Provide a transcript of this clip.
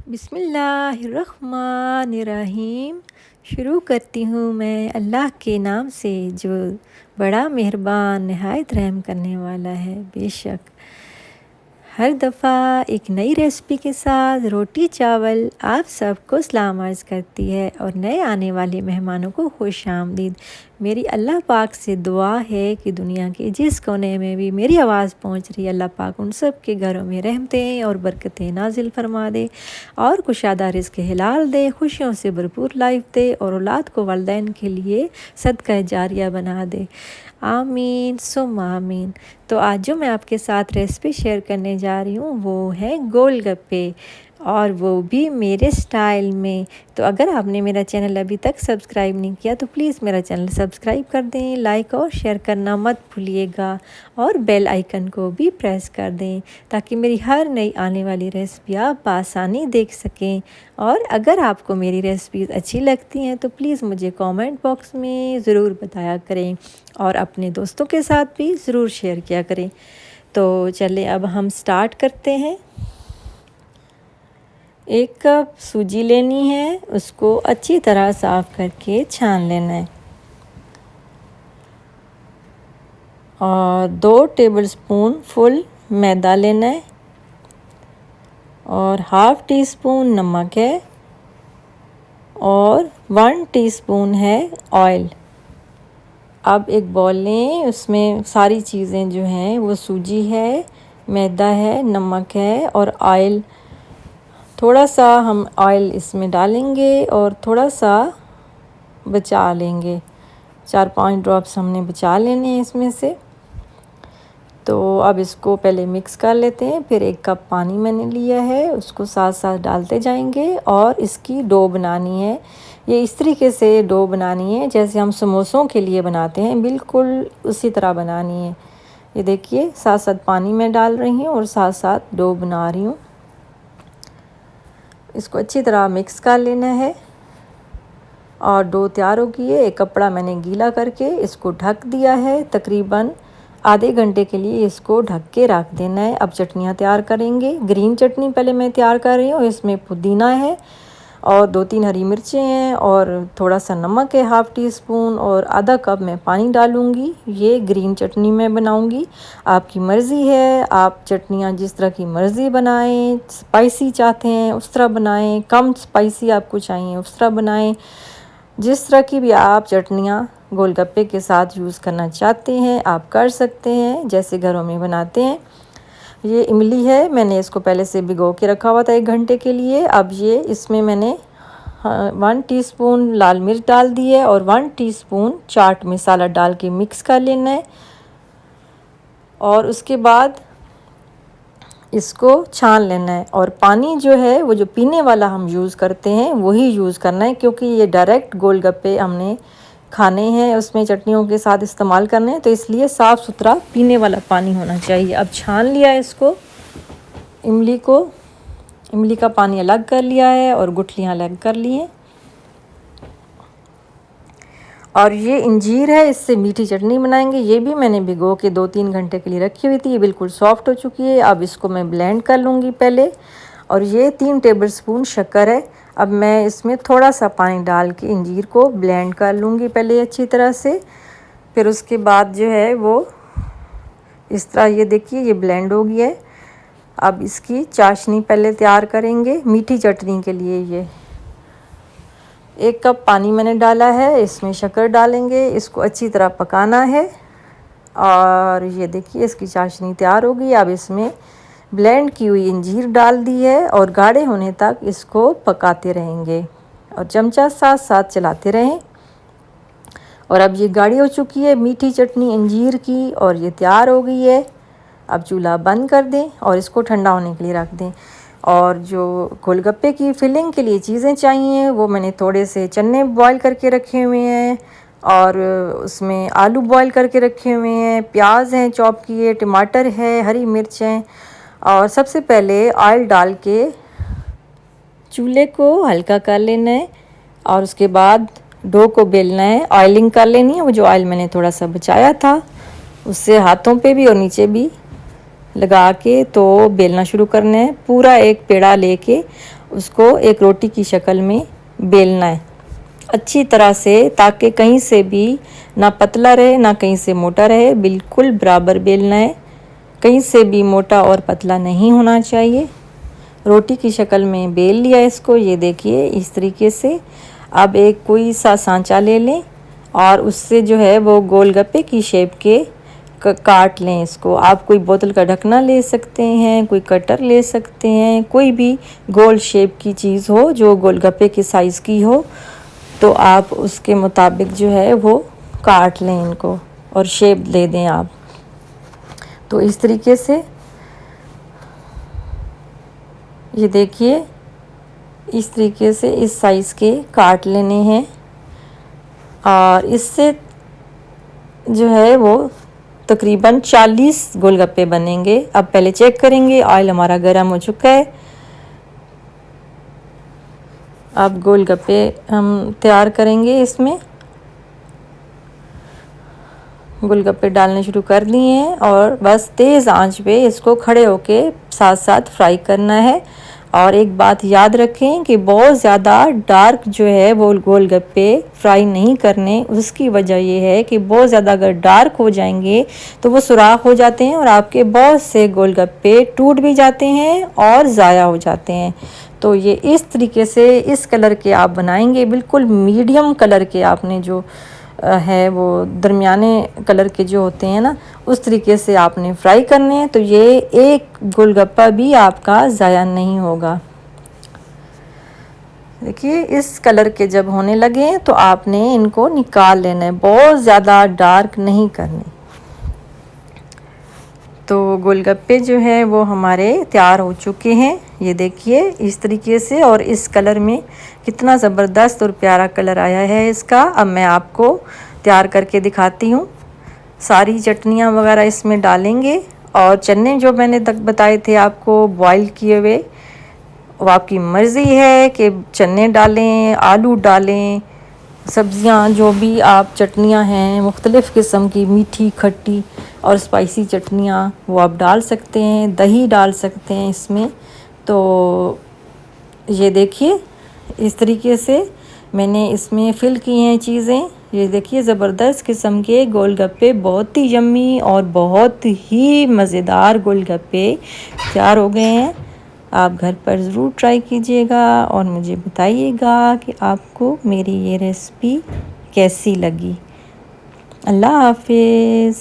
बिस्मिल्लाहिर्रहमानिर्रहीम। शुरू करती हूँ मैं अल्लाह के नाम से जो बड़ा मेहरबान नहायत रहम करने वाला है। बेशक हर दफ़ा एक नई रेसिपी के साथ रोटी चावल आप सबको सलाम अर्ज़ करती है और नए आने वाले मेहमानों को खुश आमदीद। मेरी अल्लाह पाक से दुआ है कि दुनिया के जिस कोने में भी मेरी आवाज़ पहुंच रही है, अल्लाह पाक उन सब के घरों में रहमतें और बरकतें नाजिल फरमा दे और कुशादा रिज़्क़ हिलाल दे, खुशियों से भरपूर लाइफ दे और औलाद को वालिदैन के लिए सदका जारिया बना दे। आमीन सुम आमीन। तो आज जो मैं आपके साथ रेसिपी शेयर करने जा रही हूँ वो है गोलगप्पे, और वो भी मेरे स्टाइल में। तो अगर आपने मेरा चैनल अभी तक सब्सक्राइब नहीं किया तो प्लीज़ मेरा चैनल सब्सक्राइब कर दें, लाइक और शेयर करना मत भूलिएगा और बेल आइकन को भी प्रेस कर दें ताकि मेरी हर नई आने वाली रेसिपी आप बआसानी देख सकें। और अगर आपको मेरी रेसिपीज़ अच्छी लगती हैं तो प्लीज़ मुझे कमेंट बॉक्स में ज़रूर बताया करें और अपने दोस्तों के साथ भी ज़रूर शेयर किया करें। तो चलिए अब हम स्टार्ट करते हैं। 1 कप सूजी लेनी है, उसको अच्छी तरह साफ़ करके छान लेना है। और 2 टेबलस्पून फुल मैदा लेना है और हाफ़ टी स्पून नमक है और 1 टीस्पून है ऑयल। अब एक बॉल लें, उसमें सारी चीज़ें जो हैं वो सूजी है, मैदा है, नमक है और ऑयल। थोड़ा सा हम ऑयल इसमें डालेंगे और थोड़ा सा बचा लेंगे, 4-5 ड्रॉप्स हमने बचा लेने हैं इसमें से। तो अब इसको पहले मिक्स कर लेते हैं। फिर 1 कप पानी मैंने लिया है, उसको साथ साथ डालते जाएंगे और इसकी डो बनानी है। ये इस तरीके से डो बनानी है जैसे हम समोसों के लिए बनाते हैं, बिल्कुल उसी तरह बनानी है। ये देखिए साथ साथ पानी में डाल रही हूँ और साथ साथ डो बना रही हूँ। इसको अच्छी तरह मिक्स कर लेना है और डो तैयार हो गई है। एक कपड़ा मैंने गीला करके इसको ढक दिया है, तकरीबन आधे घंटे के लिए इसको ढक के रख देना है। अब चटनियाँ तैयार करेंगे। ग्रीन चटनी पहले मैं तैयार कर रही हूँ। इसमें पुदीना है और 2-3 हरी मिर्चें हैं और थोड़ा सा नमक है, हाफ़ टी स्पून, और आधा कप मैं पानी डालूँगी। ये ग्रीन चटनी मैं बनाऊँगी। आपकी मर्ज़ी है, आप चटनियाँ जिस तरह की मर्ज़ी बनाएं, स्पाइसी चाहते हैं उस तरह बनाएं, कम स्पाइसी आपको चाहिए उस तरह बनाएं। जिस तरह की भी आप चटनियाँ गोलगप्पे के साथ यूज़ करना चाहते हैं आप कर सकते हैं, जैसे घरों में बनाते हैं। ये इमली है, मैंने इसको पहले से भिगो के रखा हुआ था 1 घंटे के लिए। अब ये इसमें मैंने 1 टीस्पून लाल मिर्च डाल दी है और 1 टीस्पून चाट मसाला डाल के मिक्स कर लेना है। और उसके बाद इसको छान लेना है और पानी जो है वो जो पीने वाला हम यूज़ करते हैं वही यूज़ करना है, क्योंकि ये डायरेक्ट गोलगप्पे हमने खाने हैं, उसमें चटनियों के साथ इस्तेमाल करने हैं, तो इसलिए साफ़ सुथरा पीने वाला पानी होना चाहिए। अब छान लिया है इसको, इमली का पानी अलग कर लिया है और गुठलियाँ अलग कर ली हैं। और ये इंजीर है, इससे मीठी चटनी बनाएंगे। ये भी मैंने भिगो के 2-3 घंटे के लिए रखी हुई थी। ये बिल्कुल सॉफ्ट हो चुकी है। अब इसको मैं ब्लेंड कर लूँगी पहले। और ये 3 टेबलस्पून शक्कर है। अब मैं इसमें थोड़ा सा पानी डाल के इंजीर को ब्लेंड कर लूँगी पहले अच्छी तरह से। फिर उसके बाद जो है वो इस तरह, ये देखिए ये ब्लेंड हो गया है। अब इसकी चाशनी पहले तैयार करेंगे मीठी चटनी के लिए। ये 1 कप पानी मैंने डाला है, इसमें शक्कर डालेंगे, इसको अच्छी तरह पकाना है। और ये देखिए इसकी चाशनी तैयार हो गई। अब इसमें ब्लेंड की हुई इंजीर डाल दी है और गाढ़े होने तक इसको पकाते रहेंगे और चमचा साथ साथ चलाते रहें। और अब ये गाढ़ी हो चुकी है मीठी चटनी इंजीर की और ये तैयार हो गई है। अब चूल्हा बंद कर दें और इसको ठंडा होने के लिए रख दें। और जो गोलगप्पे की फिलिंग के लिए चीज़ें चाहिए वो मैंने थोड़े से चने बॉईल करके रखे हुए हैं और उसमें आलू बॉईल करके रखे हुए हैं, प्याज हैं चॉप किए, टमाटर है, हरी मिर्च हैं। और सबसे पहले ऑयल डाल के चूल्हे को हल्का कर लेना है और उसके बाद डो को बेलना है, ऑयलिंग कर लेनी है। वो जो ऑयल मैंने थोड़ा सा बचाया था उससे हाथों पे भी और नीचे भी लगा के तो बेलना शुरू करना है। पूरा एक पेड़ा लेके उसको एक रोटी की शक्ल में बेलना है अच्छी तरह से, ताकि कहीं से भी ना पतला रहे ना कहीं से मोटा रहे, बिल्कुल बराबर बेलना है, कहीं से भी मोटा और पतला नहीं होना चाहिए। रोटी की शक्ल में बेल लिया इसको, ये देखिए इस तरीके से। अब एक कोई सा सांचा ले लें और उससे जो है वो गोलगप्पे की शेप के काट लें इसको। आप कोई बोतल का ढकना ले सकते हैं, कोई कटर ले सकते हैं, कोई भी गोल शेप की चीज़ हो जो गोलगप्पे के साइज़ की हो, तो आप उसके मुताबिक जो है वो काट लें इनको और शेप दे दें आप। तो इस तरीके से ये देखिए इस तरीके से इस साइज़ के काट लेने हैं और इससे जो है वो तकरीबन 40 गोलगप्पे बनेंगे। अब पहले चेक करेंगे, ऑयल हमारा गर्म हो चुका है। अब गोलगप्पे हम तैयार करेंगे। इसमें गोलगप्पे डालने शुरू कर दिए हैं और बस तेज़ आंच पे इसको खड़े होके साथ साथ फ्राई करना है। और एक बात याद रखें कि बहुत ज़्यादा डार्क जो है वो गोलगप्पे फ्राई नहीं करने। उसकी वजह ये है कि बहुत ज़्यादा अगर डार्क हो जाएंगे तो वो सुराख हो जाते हैं और आपके बहुत से गोलगप्पे टूट भी जाते हैं और ज़ाया हो जाते हैं। तो ये इस तरीके से इस कलर के आप बनाएंगे, बिल्कुल मीडियम कलर के आपने जो है वो दरमियाने कलर के जो होते हैं ना, उस तरीके से आपने फ्राई करने हैं। तो ये एक गोलगप्पा भी आपका ज़ाया नहीं होगा। देखिए इस कलर के जब होने लगे तो आपने इनको निकाल लेना है, बहुत ज़्यादा डार्क नहीं करने। तो गोलगप्पे जो है वो हमारे तैयार हो चुके हैं। ये देखिए इस तरीके से, और इस कलर में कितना ज़बरदस्त और प्यारा कलर आया है इसका। अब मैं आपको तैयार करके दिखाती हूँ। सारी चटनियाँ वगैरह इसमें डालेंगे और चने जो मैंने तक बताए थे आपको बॉईल किए हुए, वो आपकी मर्ज़ी है कि चने डालें, आलू डालें, सब्ज़ियाँ जो भी आप चटनियाँ हैं मुख्तलिफ़ किस्म की, मीठी खट्टी और स्पाइसी चटनियाँ वो आप डाल सकते हैं, दही डाल सकते हैं इसमें। तो ये देखिए इस तरीके से मैंने इसमें फ़िल की हैं चीज़ें। ये देखिए ज़बरदस्त किस्म के गोलगप्पे, बहुत ही यम्मी और बहुत ही मज़ेदार गोलगप्पे तैयार हो गए हैं। आप घर पर ज़रूर ट्राई कीजिएगा और मुझे बताइएगा कि आपको मेरी ये रेसिपी कैसी लगी। अल्लाह हाफ़िज़।